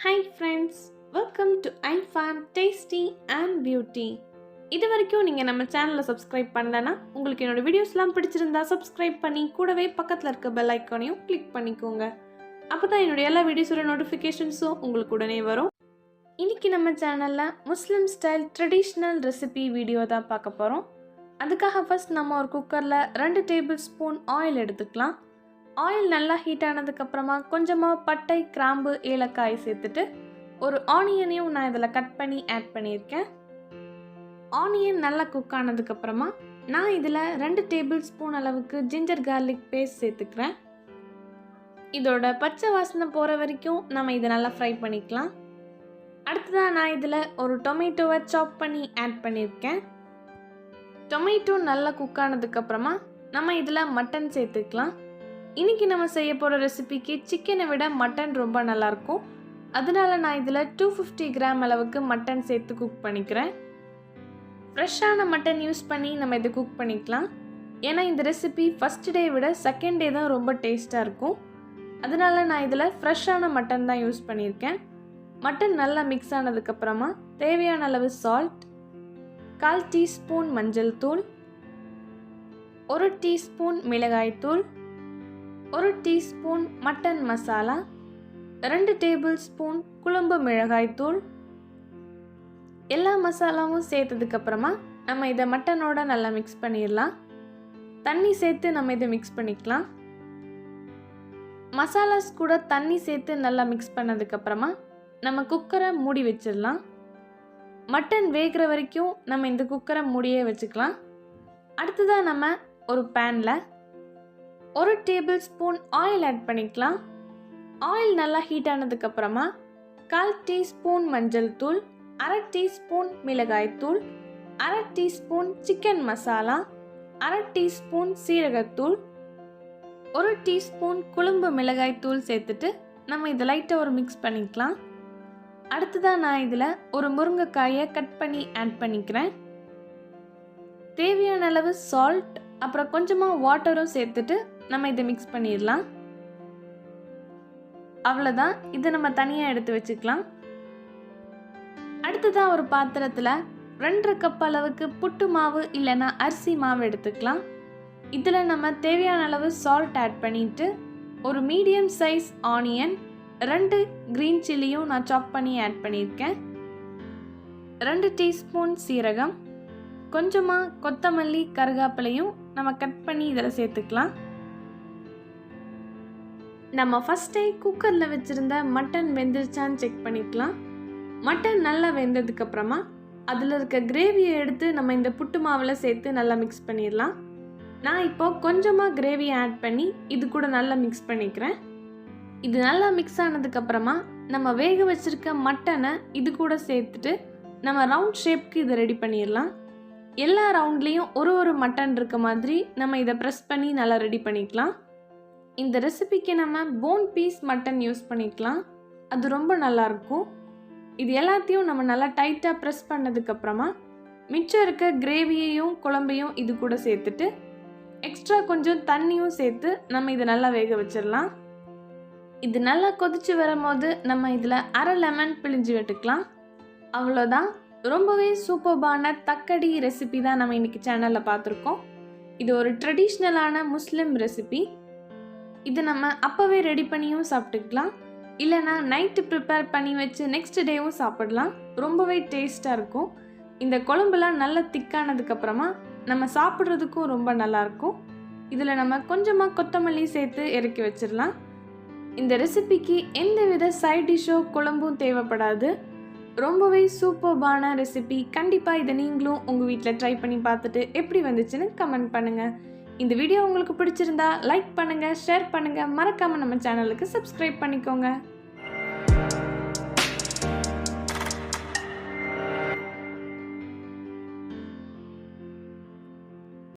Hi friends, welcome to AYIFA Tasty and Beauty. இது வரைக்கும் நீங்கள் நம்ம சேனலை சப்ஸ்கிரைப் பண்ணலன்னா உங்களுக்கு என்னோட வீடியோஸ்லாம் பிடிச்சிருந்தா சப்ஸ்கிரைப் பண்ணி கூடவே பக்கத்தில் இருக்க பெல் ஐக்கானையும் கிளிக் பண்ணிக்கோங்க. அப்போ தான் என்னுடைய எல்லா வீடியோஸோட நோட்டிஃபிகேஷன்ஸும் உங்களுக்கு உடனே வரும். இன்றைக்கி நம்ம சேனலில் முஸ்லீம் ஸ்டைல் ட்ரெடிஷ்னல் ரெசிபி வீடியோ தான் பார்க்க போகிறோம். அதுக்காக ஃபஸ்ட் நம்ம ஒரு குக்கரில் 2 டேபிள் ஸ்பூன் ஆயில் எடுத்துக்கலாம். ஆயில் நல்லா ஹீட் ஆனதுக்கப்புறமா கொஞ்சமாக பட்டை, கிராம்பு, ஏலக்காய் சேர்த்துட்டு ஒரு ஆனியனையும் நான் இதில் கட் பண்ணி ஆட் பண்ணியிருக்கேன். ஆனியன் நல்லா குக் ஆனதுக்கப்புறமா நான் இதில் 2 டேபிள் ஸ்பூன் அளவுக்கு ஜிஞ்சர் கார்லிக் பேஸ்ட் சேர்த்துக்கிறேன். இதோட பச்சை வாசனை போகிற வரைக்கும் நம்ம இதை நல்லா ஃப்ரை பண்ணிக்கலாம். அடுத்ததாக நான் இதில் ஒரு டொமேட்டோவை சாப் பண்ணி ஆட் பண்ணியிருக்கேன். டொமேட்டோ நல்லா குக் ஆனதுக்கப்புறமா நம்ம இதில் மட்டன் சேர்த்துக்கலாம். இன்றைக்கி நம்ம செய்ய போகிற ரெசிபிக்கு சிக்கனை விட மட்டன் ரொம்ப நல்லாயிருக்கும். அதனால நான் இதில் 250 கிராம் அளவுக்கு மட்டன் சேர்த்து குக் பண்ணிக்கிறேன். ஃப்ரெஷ்ஷான மட்டன் யூஸ் பண்ணி நம்ம இதை குக் பண்ணிக்கலாம். ஏன்னா இந்த ரெசிபி ஃபஸ்ட் டே விட செகண்ட் டே தான் ரொம்ப டேஸ்ட்டாக இருக்கும். அதனால நான் இதில் ஃப்ரெஷ்ஷான மட்டன் தான் யூஸ் பண்ணியிருக்கேன். மட்டன் நல்லா மிக்ஸ் ஆனதுக்கப்புறமா தேவையான அளவு சால்ட், 1/4 டீஸ்பூன் மஞ்சள் தூள், 1 டீஸ்பூன் மிளகாய் தூள், 1 teaspoon mutton masala, 2 table spoon குழம்பு மிளகாய் தூள். எல்லா மசாலாவும் சேர்த்ததுக்கப்புறமா நம்ம இதை மட்டனோட நல்லா மிக்ஸ் பண்ணிடலாம். தண்ணி சேர்த்து நம்ம இதை மிக்ஸ் பண்ணிக்கலாம். மசாலாஸ் கூட தண்ணி சேர்த்து நல்லா மிக்ஸ் பண்ணதுக்கப்புறமா நம்ம குக்கரை மூடி வச்சிடலாம். மட்டன் வேகிற வரைக்கும் நம்ம இந்த குக்கரை மூடியே வச்சுக்கலாம். அடுத்ததாக நம்ம ஒரு பேனில் 1 டேபிள் ஸ்பூன் ஆயில் ஆட் பண்ணிக்கலாம். ஆயில் நல்லா ஹீட் ஆனதுக்கப்புறமா 1/4 டீஸ்பூன் மஞ்சள் தூள், 1/2 டீஸ்பூன் மிளகாய் தூள், 1/2 டீஸ்பூன் சிக்கன் மசாலா, 1/2 டீஸ்பூன் சீரகத்தூள், 1 டீஸ்பூன் குழம்பு மிளகாய் தூள் சேர்த்துட்டு நம்ம இதை லைட்டாக ஒரு மிக்ஸ் பண்ணிக்கலாம். அடுத்ததாக நான் இதில் ஒரு முருங்கைக்காயை கட் பண்ணி ஆட் பண்ணிக்கிறேன். தேவையான அளவு சால்ட், அப்புறம் கொஞ்சமாக வாட்டரும் சேர்த்துட்டு நம்ம இதை மிக்ஸ் பண்ணிடலாம். அவ்வளோதான், இதை நம்ம தனியாக எடுத்து வச்சுக்கலாம். அடுத்ததாக ஒரு பாத்திரத்தில் 2.5 கப் அளவுக்கு புட்டு மாவு இல்லைன்னா அரிசி மாவு எடுத்துக்கலாம். இதில் நம்ம தேவையான அளவு சால்ட் ஆட் பண்ணிவிட்டு ஒரு மீடியம் சைஸ் ஆனியன், 2 க்ரீன் சில்லியும் நான் சாப் பண்ணி ஆட் பண்ணியிருக்கேன், 2 டீஸ்பூன் சீரகம், கொஞ்சமாக கொத்தமல்லி, கருகாப்பிலையும் நம்ம கட் பண்ணி இதில் சேர்த்துக்கலாம். நம்ம ஃபஸ்ட்டே குக்கரில் வச்சுருந்த மட்டன் வெந்துருச்சான்னு செக் பண்ணிக்கலாம். மட்டன் நல்லா வெந்ததுக்கப்புறமா அதில் இருக்க கிரேவியை எடுத்து நம்ம இந்த புட்டு மாவில் சேர்த்து நல்லா மிக்ஸ் பண்ணிடலாம். நான் இப்போது கொஞ்சமாக கிரேவியை ஆட் பண்ணி இது கூட நல்லா மிக்ஸ் பண்ணிக்கிறேன். இது நல்லா மிக்ஸ் ஆனதுக்கப்புறமா நம்ம வேக வச்சுருக்க மட்டனை இது கூட சேர்த்துட்டு நம்ம ரவுண்ட் ஷேப்க்கு இதை ரெடி பண்ணிடலாம். எல்லா ரவுண்ட்லேயும் ஒரு மட்டன் இருக்க மாதிரி நம்ம இதை ப்ரெஸ் பண்ணி நல்லா ரெடி பண்ணிக்கலாம். இந்த ரெசிபிக்கு நம்ம போன் பீஸ் மட்டன் யூஸ் பண்ணிக்கலாம். அது ரொம்ப நல்லாயிருக்கும். இது எல்லாத்தையும் நம்ம நல்லா டைட்டாக ப்ரெஸ் பண்ணதுக்கப்புறமா மிச்சம் இருக்க கிரேவியையும் குழம்பையும் இது கூட சேர்த்துட்டு எக்ஸ்ட்ரா கொஞ்சம் தண்ணியும் சேர்த்து நம்ம இதை நல்லா வேக வச்சிடலாம். இது நல்லா கொதிச்சு வரும்போது நம்ம இதில் 1/2 லெமன் பிழிஞ்சு விட்டுக்கலாம். அவ்வளோதான், ரொம்பவே சூப்பர்பான தக்கடி ரெசிபி தான் நம்ம இன்றைக்கி சேனலில் பார்த்துருக்கோம். இது ஒரு ட்ரெடிஷ்னலான முஸ்லீம் ரெசிபி. இது நம்ம அப்போவே ரெடி பண்ணியும் சாப்பிட்டுக்கலாம், இல்லைனா நைட்டு ப்ரிப்பேர் பண்ணி வச்சு நெக்ஸ்ட் டேவும் சாப்பிடலாம். ரொம்பவே டேஸ்ட்டாக இருக்கும். இந்த குழம்புலாம் நல்லா திக்கானதுக்கப்புறமா நம்ம சாப்பிட்றதுக்கும் ரொம்ப நல்லாயிருக்கும். இதில் நம்ம கொஞ்சமாக கொத்தமல்லி சேர்த்து இறக்கி வச்சிடலாம். இந்த ரெசிபிக்கு எந்தவித சைட் டிஷ்ஷோ குழம்பும் தேவைப்படாது. ரொம்பவே சூப்பர்பான ரெசிபி. கண்டிப்பாக இதை நீங்களும் உங்கள் வீட்டில் ட்ரை பண்ணி பார்த்துட்டு எப்படி வந்துச்சுன்னு கமெண்ட் பண்ணுங்கள். இந்த வீடியோ உங்களுக்கு பிடிச்சிருந்தா லைக் பண்ணுங்கள், ஷேர் பண்ணுங்கள், மறக்காமல் நம்ம சேனலுக்கு சப்ஸ்கிரைப் பண்ணிக்கோங்க.